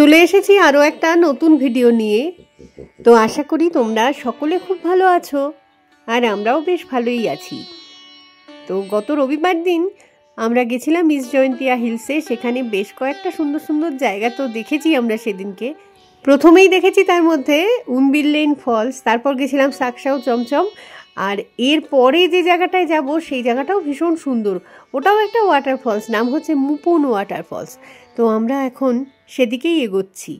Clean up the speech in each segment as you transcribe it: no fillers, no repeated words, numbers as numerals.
চলে এসেছি আরও একটা নতুন ভিডিও নিয়ে। তো আশা করি তোমরা সকলে খুব ভালো আছো, আর আমরাও বেশ ভালোই আছি। তো গত রবিবার দিন আমরা গেছিলাম ইস্ট জয়ন্তিয়া হিলসে। সেখানে বেশ কয়েকটা সুন্দর সুন্দর জায়গা তো দেখেছি আমরা সেদিনকে। প্রথমেই দেখেছি তার মধ্যে উনবিল্লেন ফলস, তারপর গেছিলাম সাকসাও চমচম, আর এর পরে যে জায়গাটায় যাব সেই জায়গাটাও ভীষণ সুন্দর। ওটাও একটা ওয়াটার ফলস, নাম হচ্ছে মুপুন ওয়াটার ফলস। তো আমরা এখন সেদিকেই এগোচ্ছি।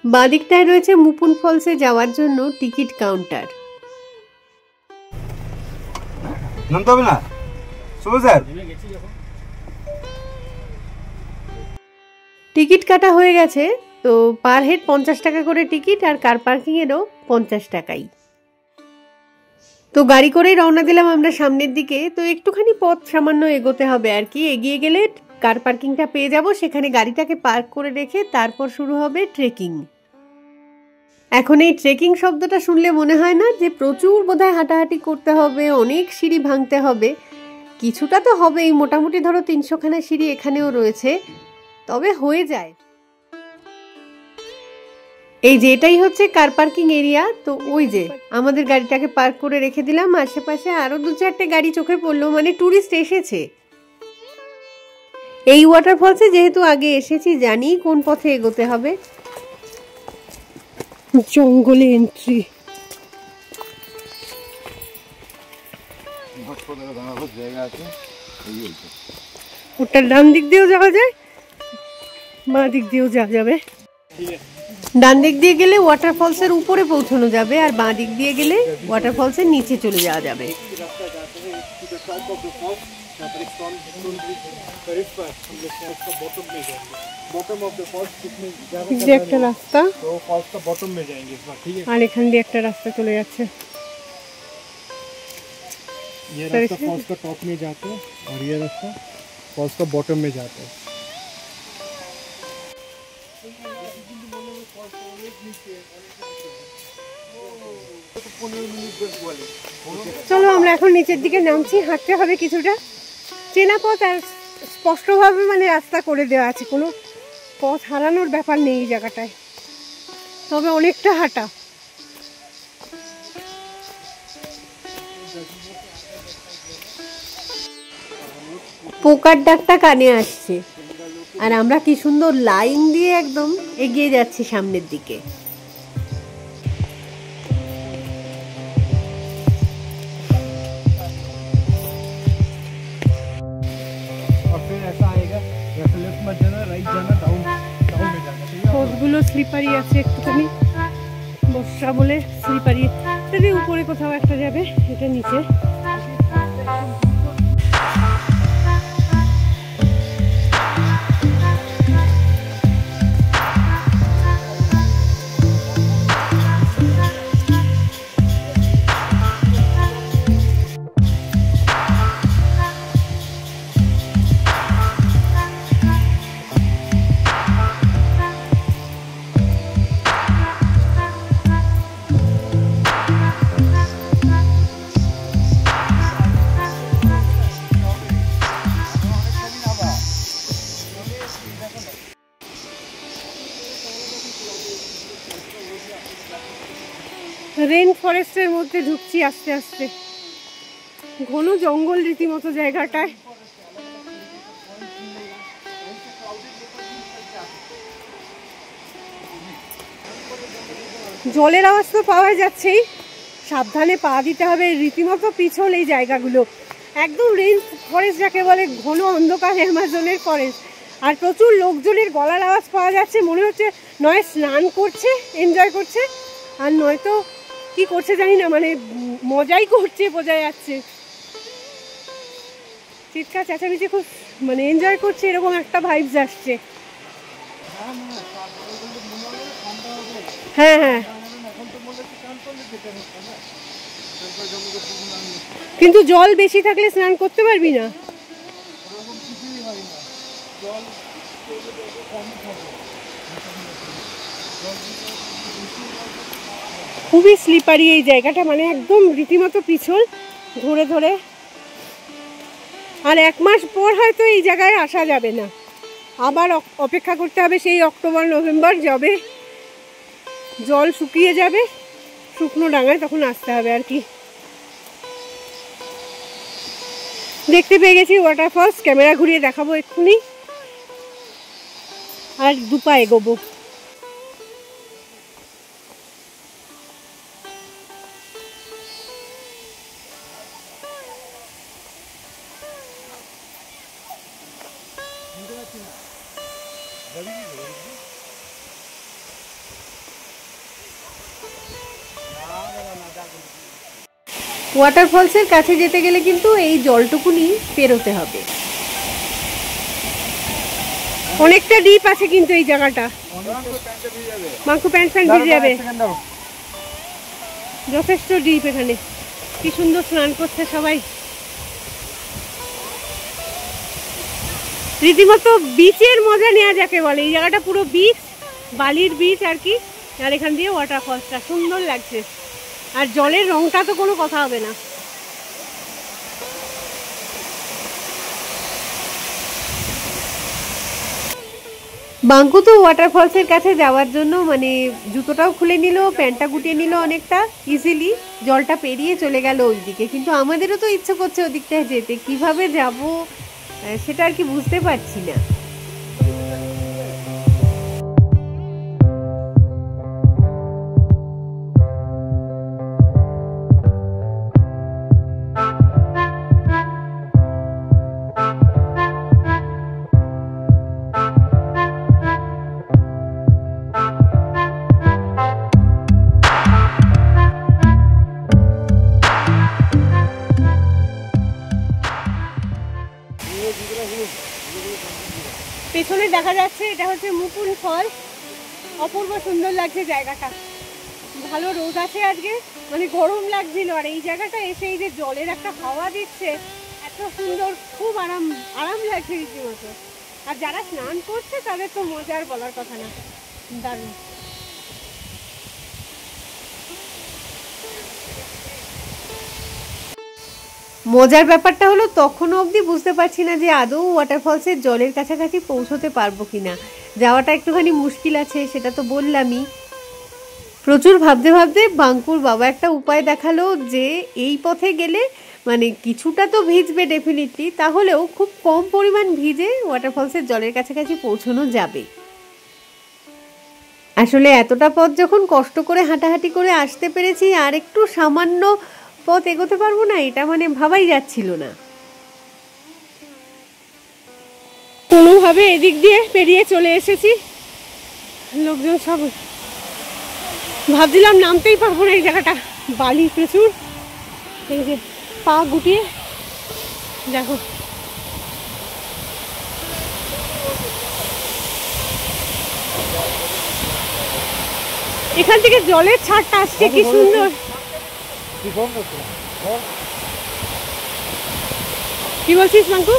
বাঁদিকটায় রয়েছে মুপুন ফলসে যাওয়ার জন্য টিকিট কাউন্টার। টিকিট কাটা হয়ে গেছে, তো পার হেড 50 টাকা করে টিকিট, আর কার পার্কিংয়েরও 50 টাকাই। তো গাড়ি করেই রওনা দিলাম আমরা সামনের দিকে। তো একটুখানি পথ সামান্য এগোতে হবে আর কি। এগিয়ে গেলে কার পার্কিংটা পেয়ে যাব, সেখানে গাড়িটাকে পার্ক করে রেখে তারপর শুরু হবে ট্রেকিং। এখন এই ট্রেকিং শব্দটা শুনলে মনে হয় না যে প্রচুর বোধহয় হাঁটাহাঁটি করতে হবে, অনেক সিঁড়ি ভাঙতে হবে। কিছুটা তো হবেই, মোটামুটি ধরো 300খানা সিঁড়ি এখানেও রয়েছে, তবে হয়ে যায়। এই যে এটাই হচ্ছে কার পার্কিং এরিয়া। তো ওই যে আমাদের গাড়িটাকে পার্ক করে রেখে দিলাম, আশেপাশে আরো 2-4টে গাড়ি চোখে পড়লো, মানে টুরিস্ট এসেছে। এই ওয়াটারফলসে যেহেতু আগে এসেছি, জানি কোন পথে এগোতে হবে। জঙ্গলে এন্ট্রি। ওটার ডান দিক দিয়েও যাওয়া যায়, বাঁ দিক দিয়েও যাওয়া যাবে। ডান দিক দিয়ে গেলে ওয়াটারফলসের উপরে পৌঁছানো যাবে, আর বাঁ দিক দিয়ে গেলে ওয়াটারফলসের নিচে চলে যাওয়া যাবে। একটা রাস্তা, আর এখান দিয়ে একটা রাস্তা চলে যাচ্ছে। ये रास्ता फॉल्स का टॉप में जाता है और ये रास्ता फॉल्स का बॉटम में जाता है। চলো আমরা এখন নিচের দিকে নামছি। হাঁটতে হবে কিছুটা, চেনা পথ আর স্পষ্টভাবে মানে রাস্তা করে দেওয়া আছে, কোনো পথ হারানোর ব্যাপার নেই এই জায়গাটায়, তবে অনেকটা হাঁটা। পোকার ডাকটা কানে আসছে, আর আমরা কি সুন্দর লাইন দিয়ে একদম এগিয়ে যাচ্ছি সামনের দিকে। পথগুলো স্লিপারি আছে একটুখানি, বর্ষা বলে স্লিপারি। যদি উপরে কোথাও একটা যাবে, এটা নিচে। রেন ফরেস্টের মধ্যে ঢুকছি আস্তে আস্তে। ঘন জঙ্গল রীতিমতো জায়গাটায়। জলের আওয়াজ তো পাওয়া যাচ্ছেই, সাবধানে পা দিতে হবে। রীতিমতো পিছল এই জায়গাগুলো, একদম রেন ফরেস্ট যাকে বলে, ঘন অন্ধকার অ্যামাজনের ফরেস্ট। আর প্রচুর লোকজনের গলার আওয়াজ পাওয়া যাচ্ছে, মনে হচ্ছে নয় স্নান করছে, এনজয় করছে, আর নয়তো কি করছে জানি না, মানে মজাই করছে বোঝা যাচ্ছে। চিৎকার চেঁচামেচি খুব মানে এনজয় করছে, এরকম একটা ভাইবস আসছে। হ্যাঁ হ্যাঁ, কিন্তু জল বেশি থাকলে স্নান করতে পারবি না। খুবই স্লিপারি এই জায়গাটা, মানে একদম রীতিমতো পিছল ধরে ধরে। আর 1 মাস পর হয়তো এই জায়গায় আসা যাবে না, আবার অপেক্ষা করতে হবে সেই অক্টোবর নভেম্বর, যবে জল শুকিয়ে যাবে শুকনো ডাঙায়, তখন আসতে হবে আর কি। দেখতে পেয়ে গেছি ওয়াটারফলস, ক্যামেরা ঘুরিয়ে দেখাবো এক্ষুনি, আর দুপা এগোবো। ওয়াটারফলসের কাছে যেতে গেলে কিন্তু এই জলটুকুনি পেরোতে হবে। অনেকটা ডিপ আছে কিন্তু এই জায়গাটা, মাংকু প্যান্ট ভিজে যাবে, যথেষ্ট ডিপ এখানে। কি সুন্দর স্নান করছে সবাই, রীতিমতো বিচের মজা নেওয়া যাকে বলে। এই জায়গাটা পুরো বিচ, বালির বিচ আর কি, আর এখান দিয়ে ওয়াটারফলসটা সুন্দর লাগছে। আর জলের রংটা তো কোনো কথা হবে না। বাঙ্কু তো ওয়াটারফলসের কাছে যাওয়ার জন্য মানে জুতোটাও খুলে নিল, প্যান্টটা গুটিয়ে নিল অনেকটা ইজিলি, জলটা পেরিয়ে চলে গেল ওইদিকে। কিন্তু আমাদেরও তো ইচ্ছে করছে ওদিকটায় যেতে, কিভাবে যাব সেটা আর কি বুঝতে পারছি না। পেছনে দেখা যাচ্ছে এটা হচ্ছে মুকুল ফল, অপূর্ব সুন্দর লাগছে জায়গাটা। ভালো রোদ আছে আজকে, মানে গরম লাগছিল, আর এই জায়গাটা এসে এই যে জলের একটা হাওয়া দিচ্ছে, এত সুন্দর, খুব আরাম লাগছে রীতিমতো। আর যারা স্নান করছে তাদের তো মজার বলার কথা না, দারুণ। মজার ব্যাপারটা হলো তখনও অবধি বুঝতে পারছি না যে আদৌ ওয়াটারফলসের জলের কাছাকাছি পৌঁছতে পারবো কিনা। যাওয়াটা একটুখানি মুশকিল আছে, সেটা তো বললামই। প্রচুর ভাবতে ভাবতে বাঙ্কুর বাবা একটা উপায় দেখালো যে এই পথে গেলে মানে কিছুটা তো ভিজবে ডেফিনেটলি, তাহলেও খুব কম পরিমাণ ভিজে ওয়াটারফলসের জলের কাছাকাছি পৌঁছানো যাবে। আসলে এতটা পথ যখন কষ্ট করে হাঁটাহাঁটি করে আসতে পেরেছি, আর একটু সামান্য পথ এগোতে পারবো না, এটা মানে ভাবাই যাচ্ছিল না। কোনোভাবে এদিক দিয়ে পেরিয়ে চলে এসেছি। লোকজন সব, ভাবছিলাম নামতেই পারবো না, এই জায়গাটা বালি প্রচুর। এই যে পা গুটিয়ে দেখো, এখান থেকে জলের ছাড়টা আসছে, কি সুন্দর। কি বলছিস মাঙ্কু?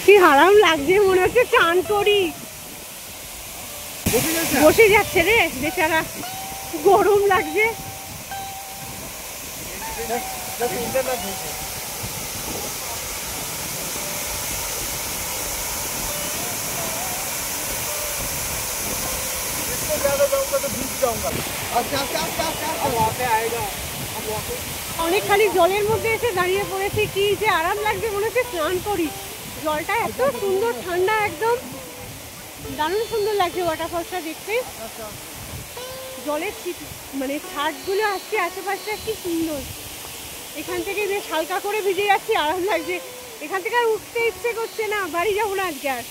কি আরাম লাগছে, মনে হচ্ছে চান করি। বসে যাচ্ছে রে বেচারা, গরম লাগছে। অনেকখানি জলের মধ্যে এসে দাঁড়িয়ে পড়েছি, কি যে আরাম লাগছে, মনে হচ্ছে স্নান করি। জলটা এত সুন্দর ঠান্ডা, একদম দারুণ সুন্দর লাগছে ওয়াটারফলসটা দেখতে। জলের মানে ছাটগুলো আসছে আশেপাশে, কি সুন্দর। এখান থেকে বেশ হালকা করে ভিজে যাচ্ছি, আরাম লাগছে। এখান থেকে আর উঠতে ইচ্ছে করছে না, বাড়ি যাবো না আজকে আর।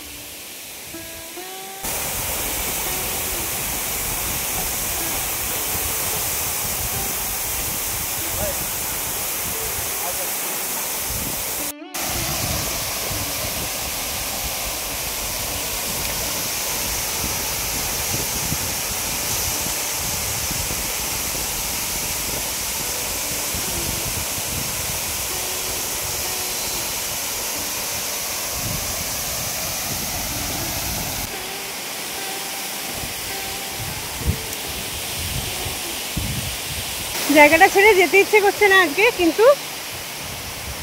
জায়গাটা ছেড়ে যেতে ইচ্ছে করছে না আজকে, কিন্তু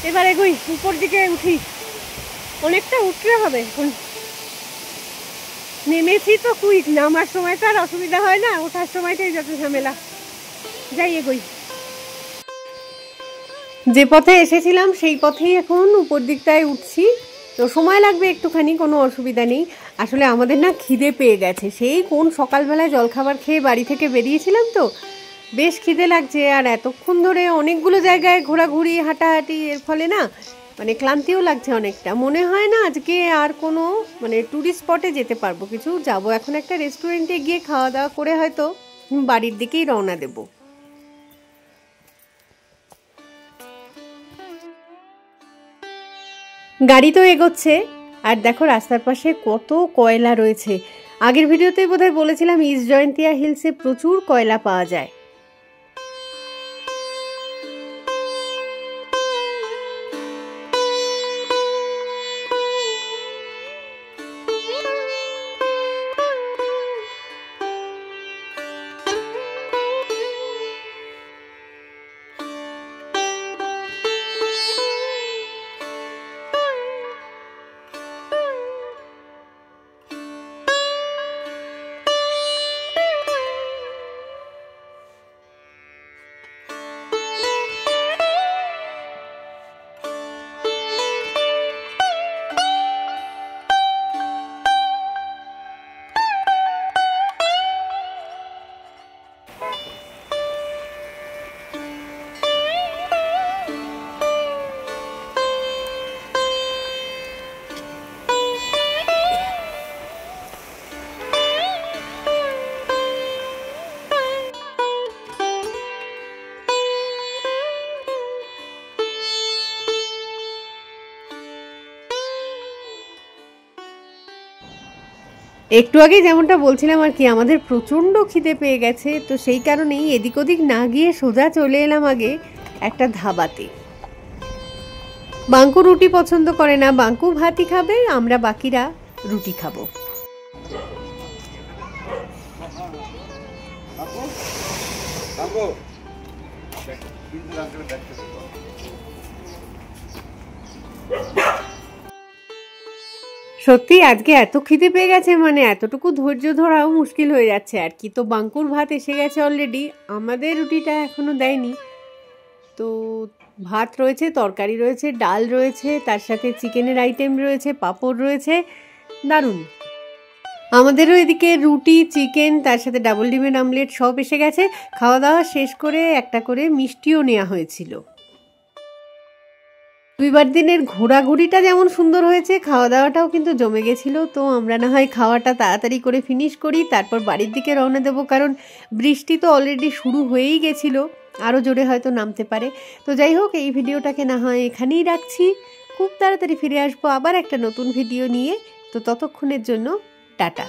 এবার এগোই, উপর দিকে উঠি। অনেকটা উঠতে হবে এখন। নেমেছি তো কুইক, নামার সময় তো আর অসুবিধা হয় না, ওঠার সময়টাই যত ঝামেলা। যাই এগোই। যে পথে এসেছিলাম সেই পথেই এখন উপর দিকটায় উঠছি। তো সময় লাগবে একটুখানি, কোনো অসুবিধা নেই। আসলে আমাদের না খিদে পেয়ে গেছে, সেই কোন সকালবেলায় জলখাবার খেয়ে বাড়ি থেকে বেরিয়েছিলাম, তো বেশ খিদে লাগছে। আর এতক্ষণ ধরে অনেকগুলো জায়গায় ঘোরাঘুরি হাঁটাহাঁটি, এর ফলে না মানে ক্লান্তিও লাগছে অনেকটা। মনে হয় না আজকে আর কোনো মানে ট্যুরিস্ট স্পটে যেতে পারবো। কিছু যাবো এখন একটা রেস্টুরেন্টে গিয়ে খাওয়া দাওয়া করে হয়তো বাড়ির দিকেই রওনা দেবো। গাড়ি তো এগোচ্ছে, আর দেখো রাস্তার পাশে কত কয়লা রয়েছে। আগের ভিডিওতেই বোধহয় বলেছিলাম ইস্ট জয়ন্তিয়া হিলসে প্রচুর কয়লা পাওয়া যায়। একটু আগেই যেমনটা বলছিলাম আর কি, আমাদের প্রচণ্ড খিদে পেয়ে গেছে। তো সেই কারণেই এদিক ওদিক না গিয়ে সোজা চলে এলাম আগে একটা ধাবাতে। বাঙ্কু রুটি পছন্দ করে না, বাঙ্কু ভাতই খাবে, আমরা বাকিরা রুটি খাবো। সত্যি আজকে এত খিদে পেয়ে গেছে, মানে এতটুকু ধৈর্য ধরাও মুশকিল হয়ে যাচ্ছে আর কি। তো বাঙ্কুর ভাত এসে গেছে অলরেডি, আমাদের রুটিটা এখনো দেয়নি। তো ভাত রয়েছে, তরকারি রয়েছে, ডাল রয়েছে, তার সাথে চিকেনের আইটেম রয়েছে, পাঁপড় রয়েছে, দারুণ। আমাদেরও এদিকে রুটি, চিকেন, তার সাথে ডাবল ডিমের আমলেট সব এসে গেছে। খাওয়া দাওয়া শেষ করে একটা করে মিষ্টিও নেওয়া হয়েছিল। রবিবার দিনের ঘোরাঘুরিটা যেমন সুন্দর হয়েছে, খাওয়া দাওয়াটাও কিন্তু জমে গেছিল। তো আমরা না হয় খাওয়াটা তাড়াতাড়ি করে ফিনিশ করি, তারপর বাড়ির দিকে রওনা দেবো, কারণ বৃষ্টি তো অলরেডি শুরু হয়েই গেছিলো, আরও জোরে হয়তো নামতে পারে। তো যাই হোক, এই ভিডিওটাকে না হয় এখানেই রাখছি। খুব তাড়াতাড়ি ফিরে আসবো আবার একটা নতুন ভিডিও নিয়ে। তো ততক্ষণের জন্য টাটা।